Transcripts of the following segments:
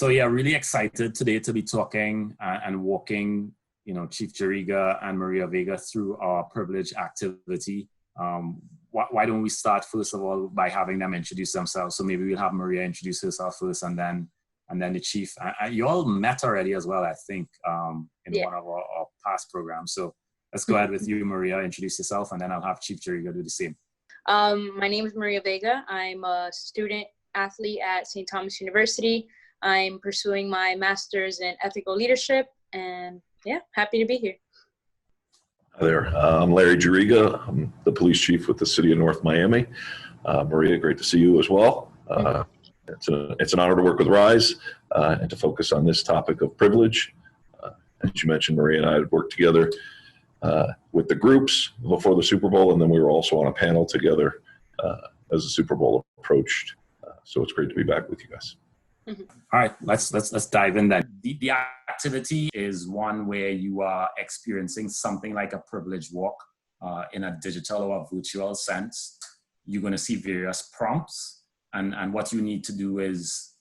So yeah, really excited today to be talking and walking, Chief Juriga and Maria Vega through our privilege activity. Why don't we start first of all by having them introduce themselves? So maybe we'll have Maria introduce herself first, and then the Chief. You all met already as well, I think, in one of our past programs. So let's go ahead with you, Maria. Introduce yourself, and then I'll have Chief Juriga do the same. My name is Maria Vega. I'm a student-athlete at St. Thomas University. I'm pursuing my master's in ethical leadership, and yeah, happy to be here. Hi there. I'm Larry Juriga. I'm the police chief with the city of North Miami. Maria, great to see you as well. It's an honor to work with RISE and to focus on this topic of privilege. As you mentioned, Maria and I had worked together with the groups before the Super Bowl, and then we were also on a panel together as the Super Bowl approached. So it's great to be back with you guys. All right, let's dive in then. The activity is one where you are experiencing something like a privilege walk in a digital or a virtual sense. You're going to see various prompts, and what you need to do is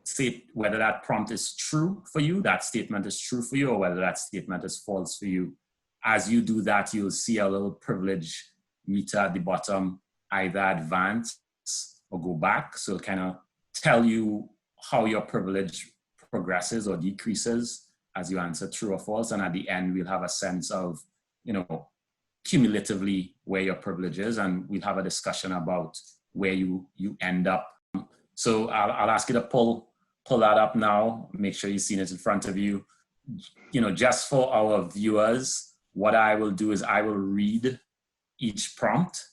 say whether that prompt is true for you, that statement is true for you, or whether that statement is false for you. As you do that, you'll see a little privilege meter at the bottom, either advance or go back. So it'll kind of tell you how your privilege progresses or decreases as you answer true or false. And at the end, we'll have a sense of, cumulatively where your privilege is, and we'll have a discussion about where you end up. So I'll ask you to pull that up now. Make sure you've seen it in front of you. Just for our viewers, what I will do is I will read each prompt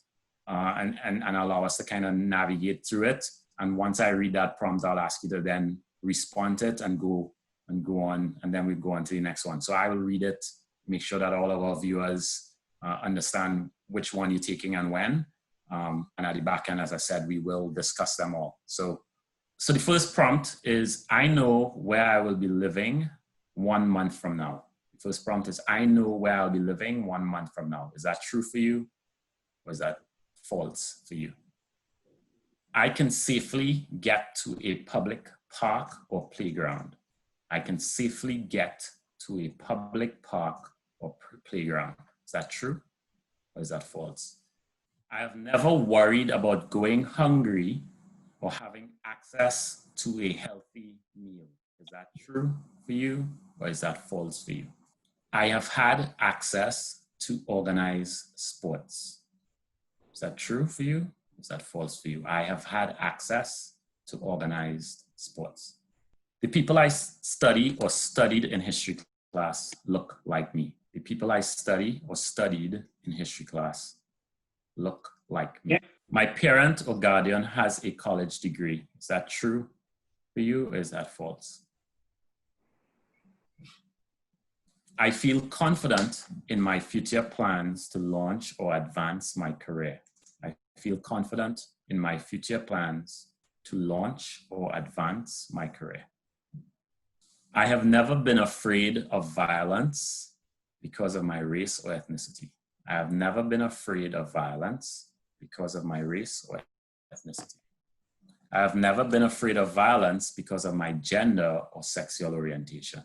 and allow us to kind of navigate through it. And once I read that prompt, I'll ask you to then respond to it and go on, and then we'll go on to the next one. So I will read it, make sure that all of our viewers understand which one you're taking and when. And at the back end, as I said, we will discuss them all. So the first prompt is, I know where I will be living 1 month from now. The first prompt is, I know where I'll be living 1 month from now. Is that true for you, or is that false for you? I can safely get to a public park or playground. I can safely get to a public park or playground. Is that true, or is that false? I have never worried about going hungry or having access to a healthy meal. Is that true for you, or is that false for you? I have had access to organized sports. Is that true for you? Is that false for you? I have had access to organized sports. The people I study or studied in history class look like me. The people I study or studied in history class look like me. Yeah. My parent or guardian has a college degree. Is that true for you, or is that false? I feel confident in my future plans to launch or advance my career. I feel confident in my future plans to launch or advance my career. I have never been afraid of violence because of my race or ethnicity. I have never been afraid of violence because of my race or ethnicity. I have never been afraid of violence because of my gender or sexual orientation.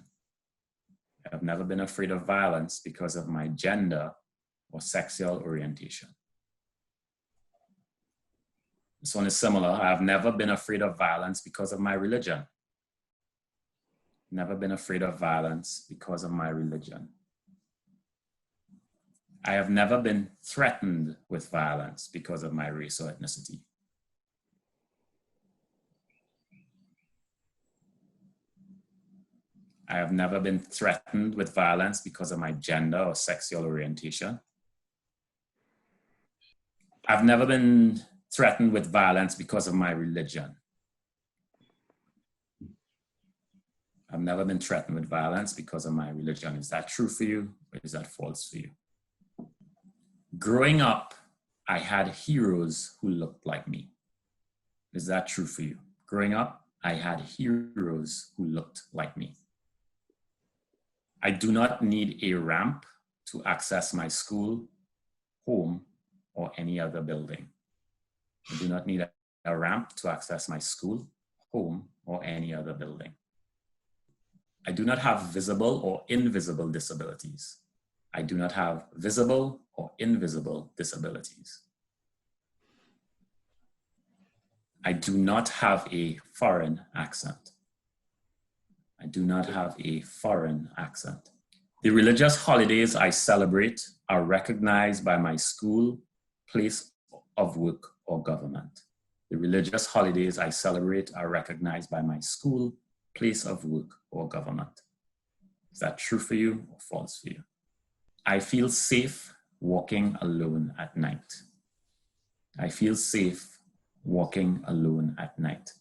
I have never been afraid of violence because of my gender or sexual orientation. This one is similar. I have never been afraid of violence because of my religion. Never been afraid of violence because of my religion. I have never been threatened with violence because of my race or ethnicity. I have never been threatened with violence because of my gender or sexual orientation. I've never been threatened with violence because of my religion. I've never been threatened with violence because of my religion. Is that true for you, or is that false for you? Growing up, I had heroes who looked like me. Is that true for you? Growing up, I had heroes who looked like me. I do not need a ramp to access my school, home, or any other building. I do not need a ramp to access my school, home, or any other building. I do not have visible or invisible disabilities. I do not have visible or invisible disabilities. I do not have a foreign accent. I do not have a foreign accent. The religious holidays I celebrate are recognized by my school, place of work, or government. The religious holidays I celebrate are recognized by my school, place of work, or government. Is that true for you or false for you? I feel safe walking alone at night. I feel safe walking alone at night.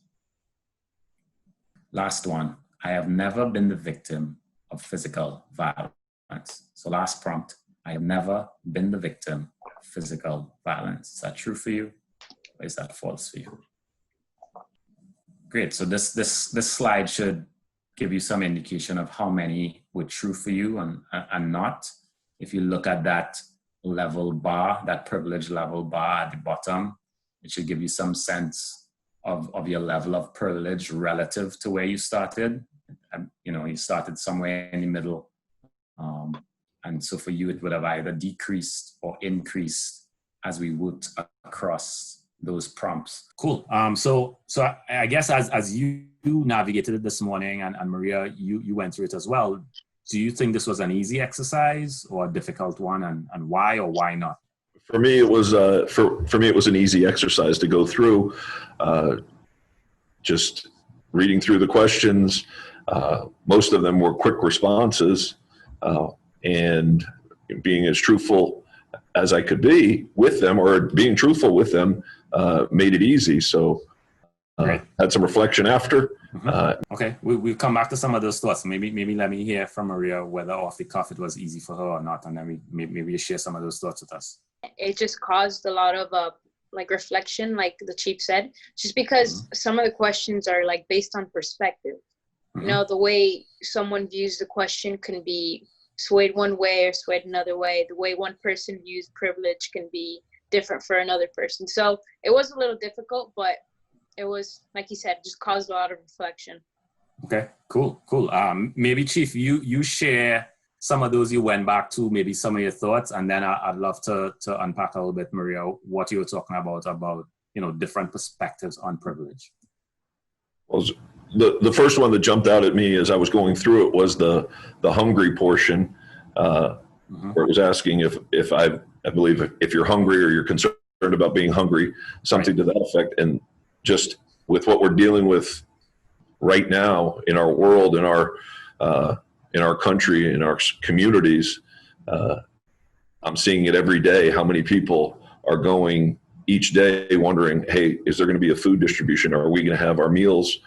Last one, I have never been the victim of physical violence. So last prompt, I have never been the victim of physical violence. Is that true for you or is that false for you? Great, so this slide should give you some indication of how many were true for you and not. If you look at that level bar, that privilege level bar at the bottom, it should give you some sense of your level of privilege relative to where you started. You know, you started somewhere in the middle. And so for you, it would have either decreased or increased as we worked across those prompts. Cool. So I guess as you navigated it this morning, and Maria, you went through it as well, do you think this was an easy exercise or a difficult one, and why or why not? For me, it was for me it was an easy exercise to go through. Just reading through the questions, most of them were quick responses, and being as truthful as I could be with them, or being truthful with them, made it easy. So had some reflection after. Okay, we'll come back to some of those thoughts. Maybe let me hear from Maria whether off the cuff it was easy for her or not, and then maybe you share some of those thoughts with us. It just caused a lot of like reflection, like the chief said, just because some of the questions are like based on perspective. You know, the way someone views the question can be swayed one way or swayed another way. The way one person views privilege can be different for another person. So it was a little difficult, but it was, like you said, just caused a lot of reflection. Okay, cool. Maybe Chief, you share some of those you went back to, maybe some of your thoughts, and then I'd love to unpack a little bit, Maria, what you were talking about, you know, different perspectives on privilege. Well, the first one that jumped out at me as I was going through it was the hungry portion, where it was asking if I believe if you're hungry or you're concerned about being hungry, something to that effect. And just with what we're dealing with right now in our world, in our country, in our communities, I'm seeing it every day, how many people are going each day wondering, hey, is there going to be a food distribution? Or are we going to have our meals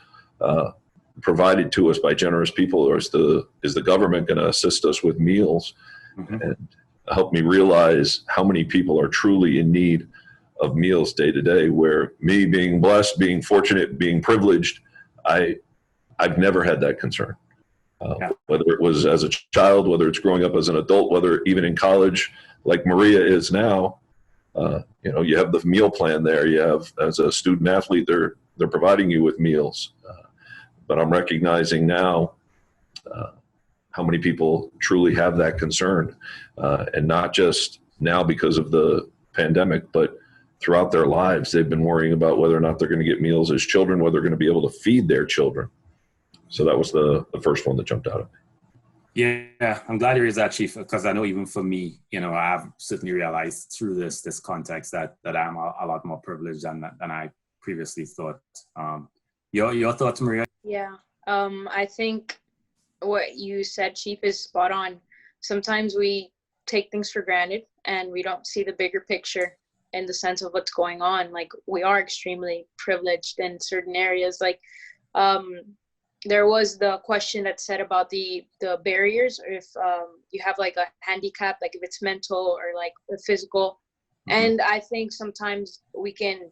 provided to us by generous people? Or is the government going to assist us with meals? And help me realize how many people are truly in need of meals day to day, where me being blessed, being fortunate, being privileged, I've never had that concern. Whether it was as a child, whether it's growing up as an adult, whether even in college, like Maria is now, you know, you have the meal plan there. You have, as a student athlete, they're providing you with meals. But I'm recognizing now how many people truly have that concern, and not just now because of the pandemic, but throughout their lives, they've been worrying about whether or not they're going to get meals as children, whether they're going to be able to feed their children. So that was the first one that jumped out at me. Yeah, I'm glad you raised that, Chief, because I know even for me, you know, I've certainly realized through this context that I'm a lot more privileged than I previously thought. Your thoughts, Maria? Yeah, I think what you said, Chief, is spot on. Sometimes we take things for granted and we don't see the bigger picture in the sense of what's going on. Like, we are extremely privileged in certain areas. Like, there was the question that said about the barriers, or if you have like a handicap, like if it's mental or like physical. And I think sometimes we can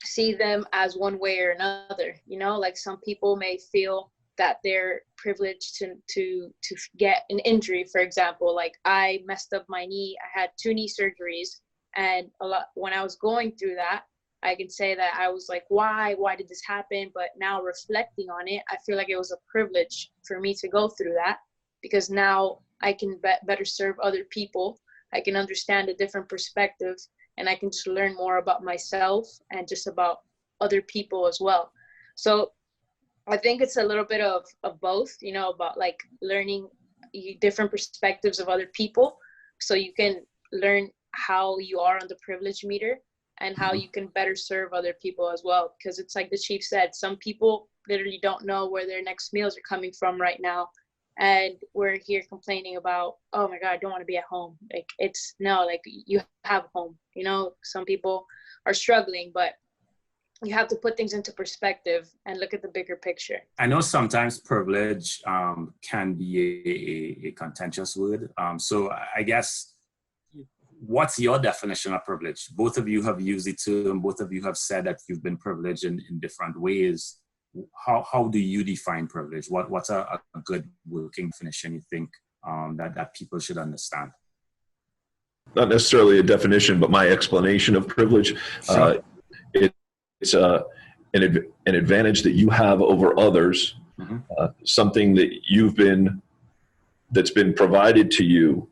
see them as one way or another, you know, like some people may feel that they're privileged to get an injury. For example, like I messed up my knee. I had 2 knee surgeries, and a lot when I was going through that, I can say that I was like, why did this happen? But now reflecting on it, I feel like it was a privilege for me to go through that, because now I can better serve other people. I can understand a different perspective, and I can just learn more about myself and just about other people as well. So I think it's a little bit of both, you know, about like learning different perspectives of other people, so you can learn how you are on the privilege meter and how you can better serve other people as well. Because it's like the chief said, some people literally don't know where their next meals are coming from right now. And we're here complaining about, oh my God, I don't want to be at home. Like, it's no, like, you have home, you know. Some people are struggling, but you have to put things into perspective and look at the bigger picture. I know sometimes privilege can be a contentious word. So I guess, what's your definition of privilege? Both of you have used it too, and both of you have said that you've been privileged in different ways. How do you define privilege? What's a good working definition you think that people should understand? Not necessarily a definition, but my explanation of privilege. Sure. It's an advantage that you have over others, something that that's been provided to you,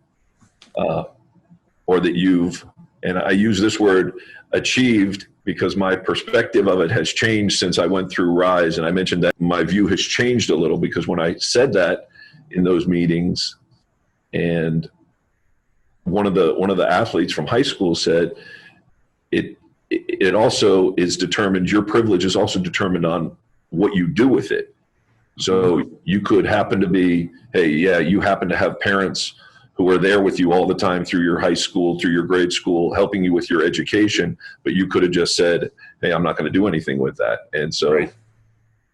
or that you've, and I use this word, achieved, because my perspective of it has changed since I went through RISE. And I mentioned that my view has changed a little, because when I said that in those meetings, and one of the athletes from high school said, it also is determined, your privilege is also determined on what you do with it. So you could happen to be, hey, yeah, you happen to have parents who are there with you all the time through your high school, through your grade school, helping you with your education, but you could have just said, hey, I'm not going to do anything with that. And so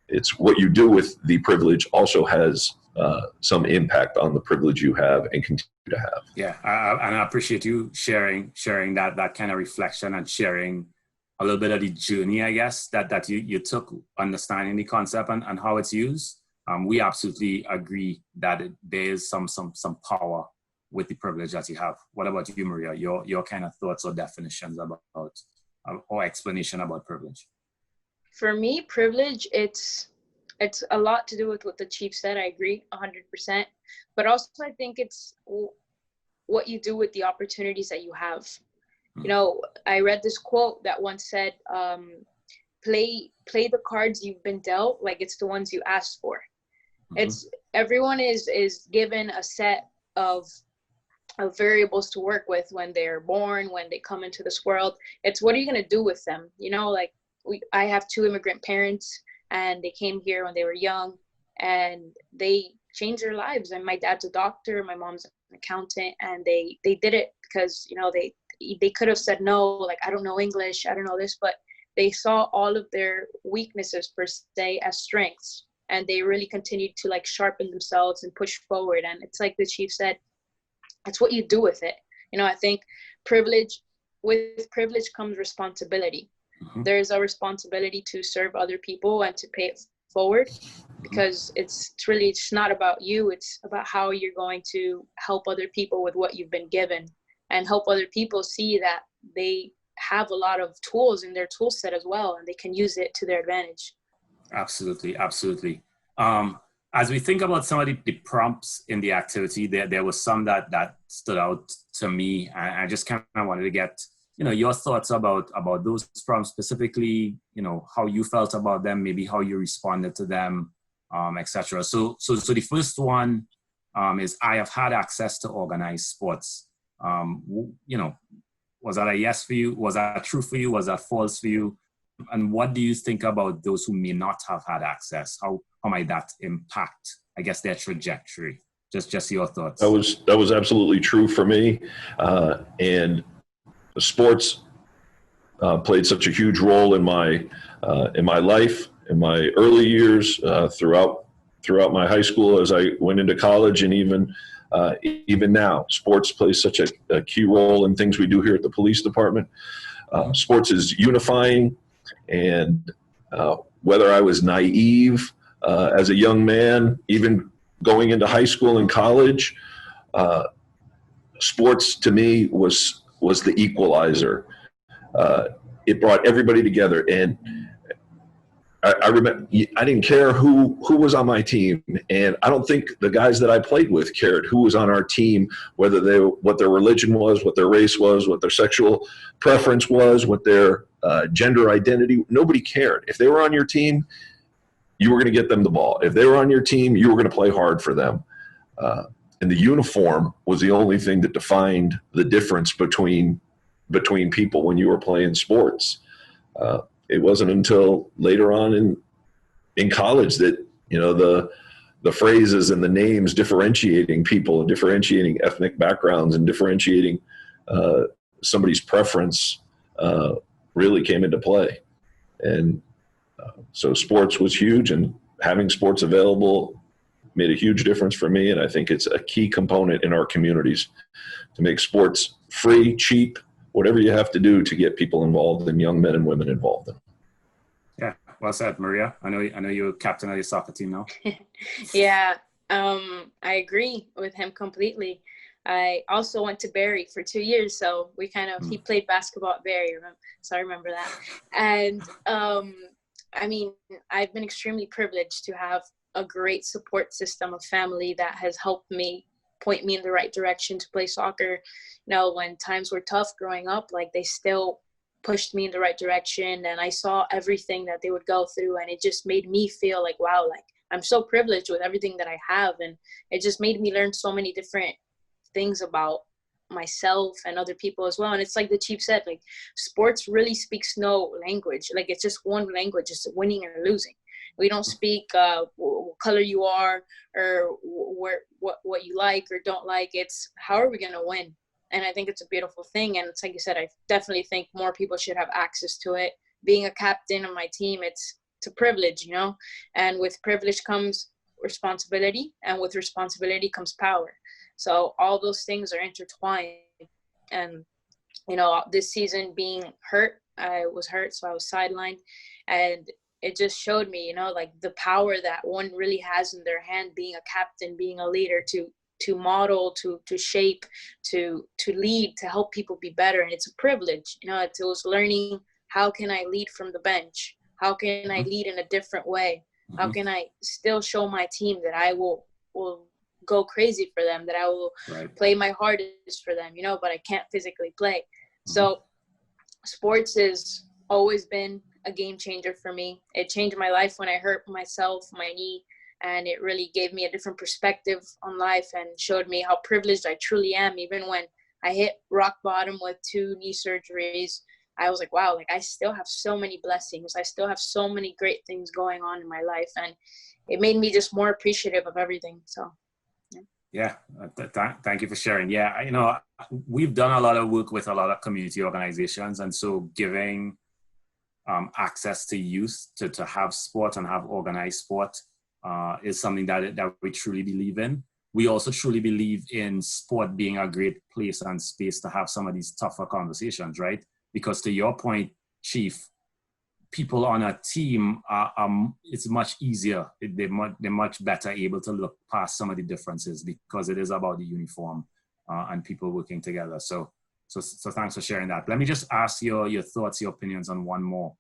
it's what you do with the privilege also has some impact on the privilege you have and continue to have. Yeah, and I appreciate you sharing that kind of reflection, and sharing a little bit of the journey, I guess, that you took understanding the concept and how it's used. We absolutely agree that there is some power with the privilege that you have. What about you, Maria? Your kind of thoughts or definitions about or explanation about privilege? For me, privilege, it's a lot to do with what the chief said. I agree 100%. But also, I think it's what you do with the opportunities that you have. You know, I read this quote that once said, play the cards you've been dealt like it's the ones you asked for. It's everyone is given a set of variables to work with when they're born, when they come into this world. It's what are you going to do with them? You know, like I have 2 immigrant parents, and they came here when they were young, and they changed their lives. And my dad's a doctor, my mom's an accountant, and they did it because, you know, they could have said no, like, I don't know English, I don't know this, but they saw all of their weaknesses per se as strengths, and they really continued to like sharpen themselves and push forward. And it's like the chief said, it's what you do with it. You know, I think with privilege comes responsibility. There's a responsibility to serve other people and to pay it forward, because it's not about you. It's about how you're going to help other people with what you've been given, and help other people see that they have a lot of tools in their tool set as well, and they can use it to their advantage. Absolutely. As we think about some of the prompts in the activity, there was some that stood out to me. I just kind of wanted to get, you know, your thoughts about those prompts specifically, you know, how you felt about them, maybe how you responded to them, etc. So the first one is, I have had access to organized sports. You know, was that a yes for you? Was that true for you? Was that false for you? And what do you think about those who may not have had access? How might that impact, I guess, their trajectory? Just your thoughts. That was absolutely true for me. And sports played such a huge role in my life, in my early years, throughout my high school, as I went into college, and even now. Sports plays such a key role in things we do here at the police department. Sports is unifying, and whether I was naive as a young man, even going into high school and college, sports to me was the equalizer. it brought everybody together. And I remember I didn't care who was on my team, and I don't think the guys that I played with cared who was on our team, whether what their religion was, what their race was, what their sexual preference was, what their gender identity. Nobody cared. If they were on your team, you were going to get them the ball. If they were on your team, you were going to play hard for them. And the uniform was the only thing that defined the difference between people when you were playing sports. It wasn't until later on in college that, you know, the phrases and the names differentiating people and differentiating ethnic backgrounds and differentiating somebody's preference really came into play. And so sports was huge, and having sports available made a huge difference for me. And I think it's a key component in our communities to make sports free, cheap, whatever you have to do to get people involved and young men and women involved in. Yeah, well said, Maria. I know you're captain of your soccer team now. Yeah, I agree with him completely. I also went to Barry for 2 years, so we he played basketball at Barry, so I remember that. And I mean, I've been extremely privileged to have a great support system of family that has helped me, point me in the right direction to play soccer. You know, when times were tough growing up, like, they still pushed me in the right direction, and I saw everything that they would go through, and it just made me feel like, wow, like, I'm so privileged with everything that I have. And it just made me learn so many different things about myself and other people as well. And it's like the chief said, like, sports really speaks no language. Like, it's just one language, it's winning or losing. We don't speak what color you are or what you like or don't like. It's how are we going to win? And I think it's a beautiful thing. And it's like you said, I definitely think more people should have access to it. Being a captain of my team, it's a privilege, you know, and with privilege comes responsibility, and with responsibility comes power. So all those things are intertwined. And, you know, this season being hurt, I was hurt, so I was sidelined. And it just showed me, you know, like, the power that one really has in their hand, being a captain, being a leader, to model, to shape, to lead, to help people be better. And it's a privilege, you know. It was learning, how can I lead from the bench? How can I lead in a different way? How can I still show my team that I will go crazy for them, that I will play my hardest for them, you know, but I can't physically play. So sports has always been a game changer for me. It changed my life when I hurt myself, my knee, and it really gave me a different perspective on life and showed me how privileged I truly am. Even when I hit rock bottom with 2 knee surgeries, I was like, wow, like, I still have so many blessings. I still have so many great things going on in my life. And it made me just more appreciative of everything. So, yeah. Thank you for sharing. Yeah, you know, we've done a lot of work with a lot of community organizations. And so giving access to youth to have sport and have organized sport is something that we truly believe in. We also truly believe in sport being a great place and space to have some of these tougher conversations, right? Because to your point, Chief, people on a team it's much easier. They're much better able to look past some of the differences because it is about the uniform and people working together. So thanks for sharing that. Let me just ask your thoughts, your opinions on one more.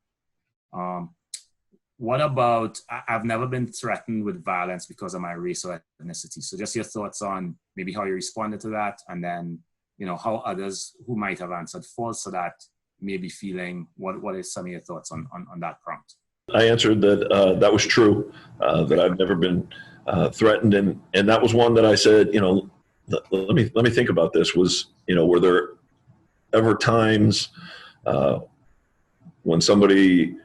What about, I've never been threatened with violence because of my race or ethnicity. So just your thoughts on maybe how you responded to that, and then, you know, how others who might have answered false to that may be feeling. What is some of your thoughts on that prompt? I answered that that was true, that I've never been threatened. And that was one that I said, you know, let me think about this. Was, you know, were there ever times when somebody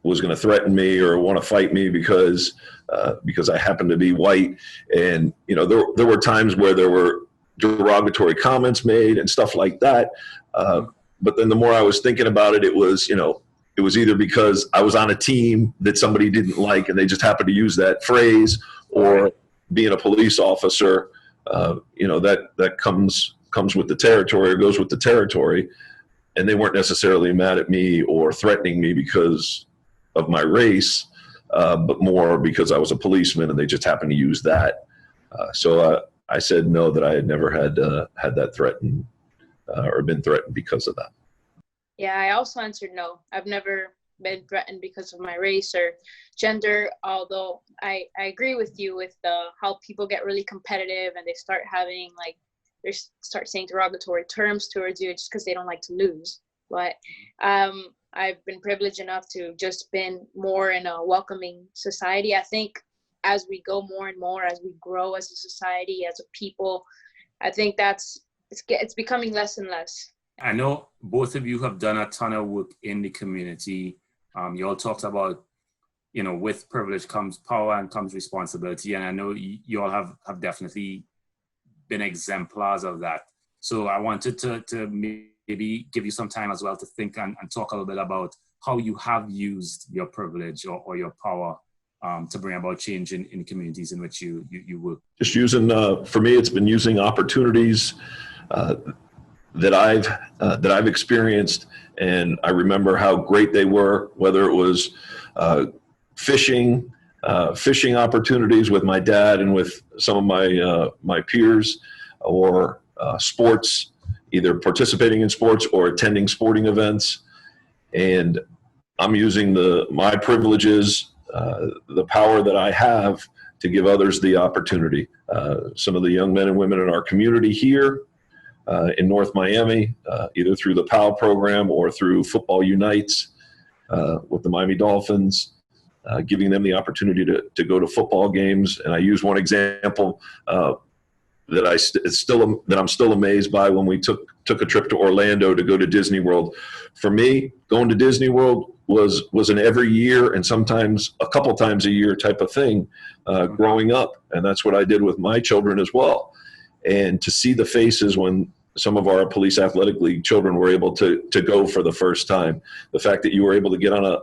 was going to threaten me or want to fight me because I happen to be white? And, you know, there were times where there were derogatory comments made and stuff like that. But then the more I was thinking about it, it was, you know, it was either because I was on a team that somebody didn't like and they just happened to use that phrase, or being a police officer, you know, that comes with the territory, or goes with the territory. And they weren't necessarily mad at me or threatening me because of my race, but more because I was a policeman and they just happened to use that. So I said no, that I had never had that threatened or been threatened because of that. Yeah, I also answered no. I've never been threatened because of my race or gender, although I agree with you with how people get really competitive and they start having like, they start saying derogatory terms towards you just because they don't like to lose. But I've been privileged enough to just been more in a welcoming society. I think as we go more and more, as we grow as a society, as a people, I think it's becoming less and less. I know both of you have done a ton of work in the community. You all talked about, with privilege comes power and comes responsibility. And I know you all have definitely been exemplars of that. So I wanted to maybe give you some time as well to think and talk a little bit about how you have used your privilege or your power to bring about change in the communities in which you work. Just using, for me, it's been using opportunities that I've experienced, and I remember how great they were. Whether it was fishing opportunities with my dad and with some of my peers, or sports, either participating in sports or attending sporting events, and I'm using my privileges, the power that I have to give others the opportunity. Some of the young men and women in our community here in North Miami, either through the PAL program or through Football Unites with the Miami Dolphins, giving them the opportunity to go to football games. And I use one example that I'm still amazed by when we took a trip to Orlando to go to Disney World. For me, going to Disney World was an every year and sometimes a couple times a year type of thing growing up. And that's what I did with my children as well. And to see the faces when some of our police athletic league children were able to go for the first time, the fact that you were able to get on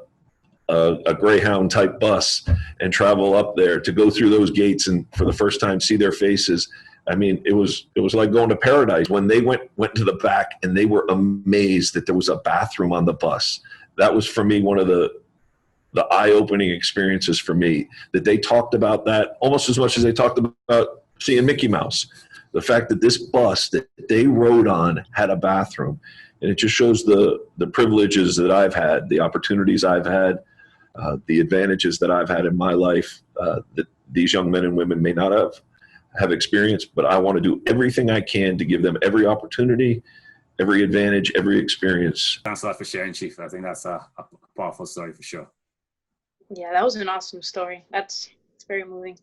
a Greyhound type bus and travel up there to go through those gates and for the first time see their faces. I mean, it was like going to paradise. When they went to the back and they were amazed that there was a bathroom on the bus. That was for me one of the eye-opening experiences for me, that they talked about that almost as much as they talked about seeing Mickey Mouse. The fact that this bus that they rode on had a bathroom. And it just shows the privileges that I've had, the opportunities I've had, the advantages that I've had in my life that these young men and women may not have experienced. But I want to do everything I can to give them every opportunity, every advantage, every experience. Thanks a lot for sharing, Chief. I think that's a powerful story for sure. Yeah, that was an awesome story. It's very moving.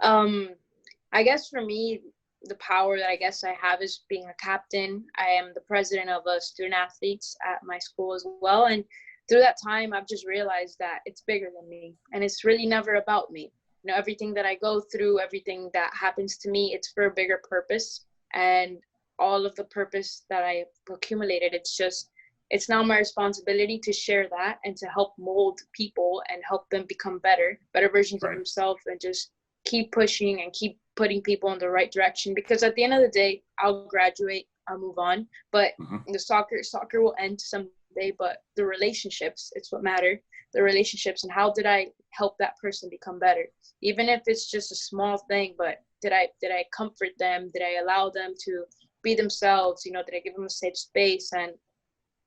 I guess for me, the power that I guess I have is being a captain. I am the president of student athletes at my school as well. And through that time, I've just realized that it's bigger than me. And it's really never about me. Everything that I go through, everything that happens to me, it's for a bigger purpose. And all of the purpose that I've accumulated, it's now my responsibility to share that and to help mold people and help them become better versions of themselves, and just keep pushing and keep putting people in the right direction. Because at the end of the day, I'll graduate, I'll move on, but the soccer will end someday, but the relationships, it's what matter. The relationships, and how did I help that person become better? Even if it's just a small thing, but did I comfort them? Did I allow them to be themselves? Did I give them a safe space? And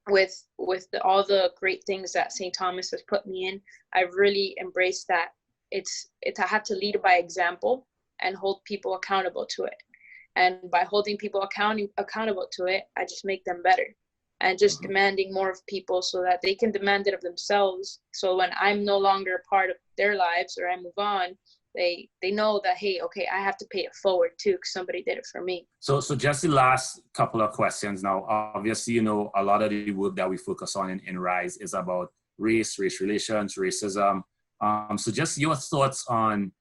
with all the great things that St. Thomas has put me in, I've really embraced that. I have to lead by example and hold people accountable to it. And by holding people accountable to it, I just make them better. And just demanding more of people so that they can demand it of themselves. So when I'm no longer a part of their lives or I move on, they know that, hey, okay, I have to pay it forward too, because somebody did it for me. So just the last couple of questions now. Obviously, a lot of the work that we focus on in RISE is about race relations, racism. So just your thoughts on,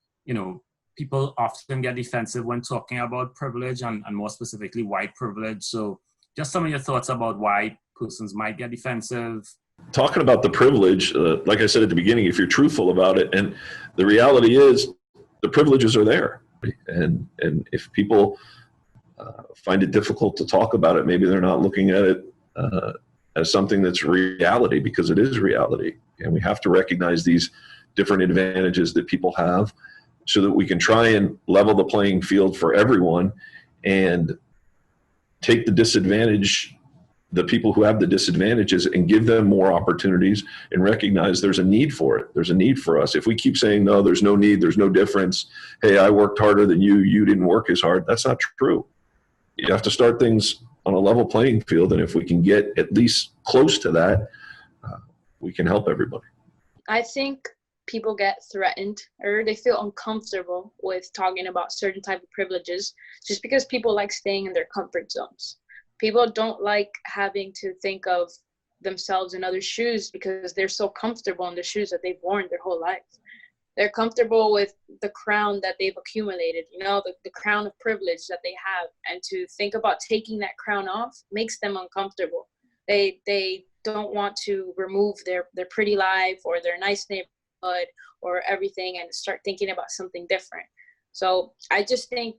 people often get defensive when talking about privilege and more specifically white privilege. So just some of your thoughts about why persons might get defensive. Talking about the privilege, like I said at the beginning, if you're truthful about it, and the reality is the privileges are there. And if people find it difficult to talk about it, maybe they're not looking at it as something that's reality, because it is reality. And we have to recognize these different advantages that people have so that we can try and level the playing field for everyone and take the disadvantage the people who have the disadvantages and give them more opportunities and recognize there's a need for it. There's a need for us. If we keep saying, no, there's no need, there's no difference. Hey, I worked harder than you didn't work as hard. That's not true. You have to start things on a level playing field. And if we can get at least close to that, we can help everybody. I think people get threatened or they feel uncomfortable with talking about certain type of privileges just because people like staying in their comfort zones. People don't like having to think of themselves in other shoes because they're so comfortable in the shoes that they've worn their whole life. They're comfortable with the crown that they've accumulated, you know, the crown of privilege that they have. And to think about taking that crown off makes them uncomfortable. They don't want to remove their pretty life or their nice neighborhood or everything and start thinking about something different. So I just think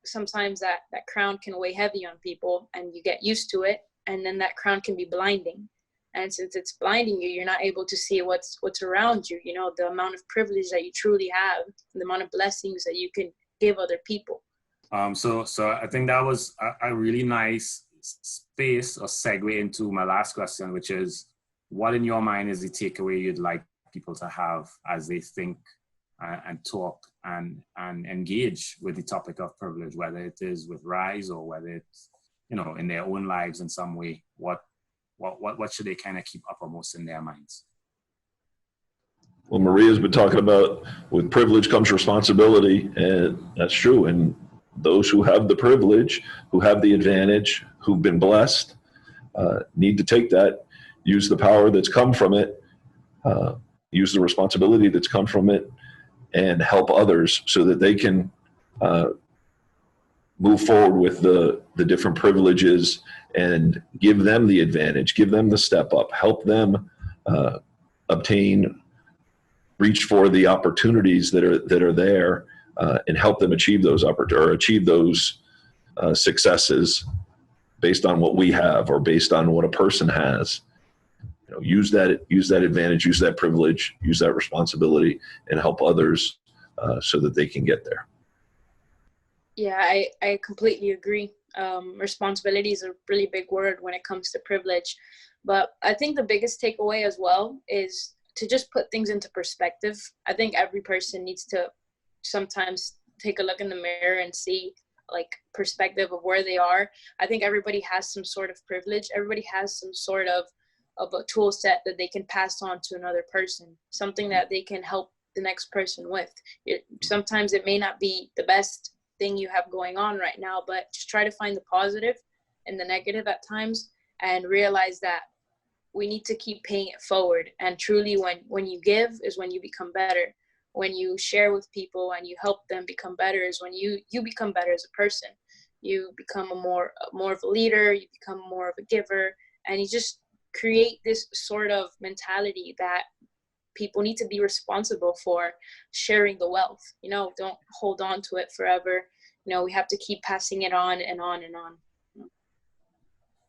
sometimes that crown can weigh heavy on people and you get used to it, and then that crown can be blinding. And since it's blinding you, you're not able to see what's around you, you know, the amount of privilege that you truly have, the amount of blessings that you can give other people. So I think that was a really nice space or segue into my last question, which is, what in your mind is the takeaway you'd like people to have as they think and talk and engage with the topic of privilege, whether it is with RISE or whether it's, you know, in their own lives in some way? What should they kind of keep uppermost in their minds? Well, Maria's been talking about with privilege comes responsibility, and that's true. And those who have the privilege, who have the advantage, who've been blessed, need to take that, use the power that's come from it, use the responsibility that's come from it, and help others so that they can move forward with the different privileges and give them the advantage, give them the step up, help them reach for the opportunities that are there, and help them achieve those successes based on what we have or based on what a person has. You know, use that advantage, use that privilege, use that responsibility, and help others so that they can get there. Yeah, I completely agree. Responsibility is a really big word when it comes to privilege. But I think the biggest takeaway as well is to just put things into perspective. I think every person needs to sometimes take a look in the mirror and see like perspective of where they are. I think everybody has some sort of privilege. Everybody has some sort of a tool set that they can pass on to another person, something that they can help the next person with. Sometimes it may not be the best thing you have going on right now, but just try to find the positive and the negative at times and realize that we need to keep paying it forward. And truly when you give is when you become better. When you share with people and you help them become better is when you become better as a person. You become more of a leader, you become more of a giver, and you just create this sort of mentality that people need to be responsible for sharing the wealth. You know, don't hold on to it forever. You know, we have to keep passing it on and on and on.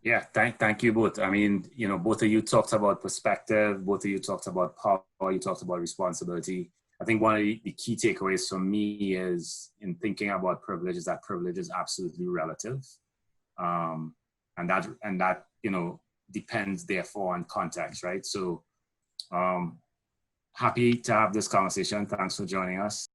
Yeah, thank you both. I mean, you know, both of you talked about perspective, both of you talked about power, you talked about responsibility. I think one of the key takeaways for me is in thinking about privilege is that privilege is absolutely relative. And that, you know, depends therefore on context, right? So happy to have this conversation. Thanks for joining us.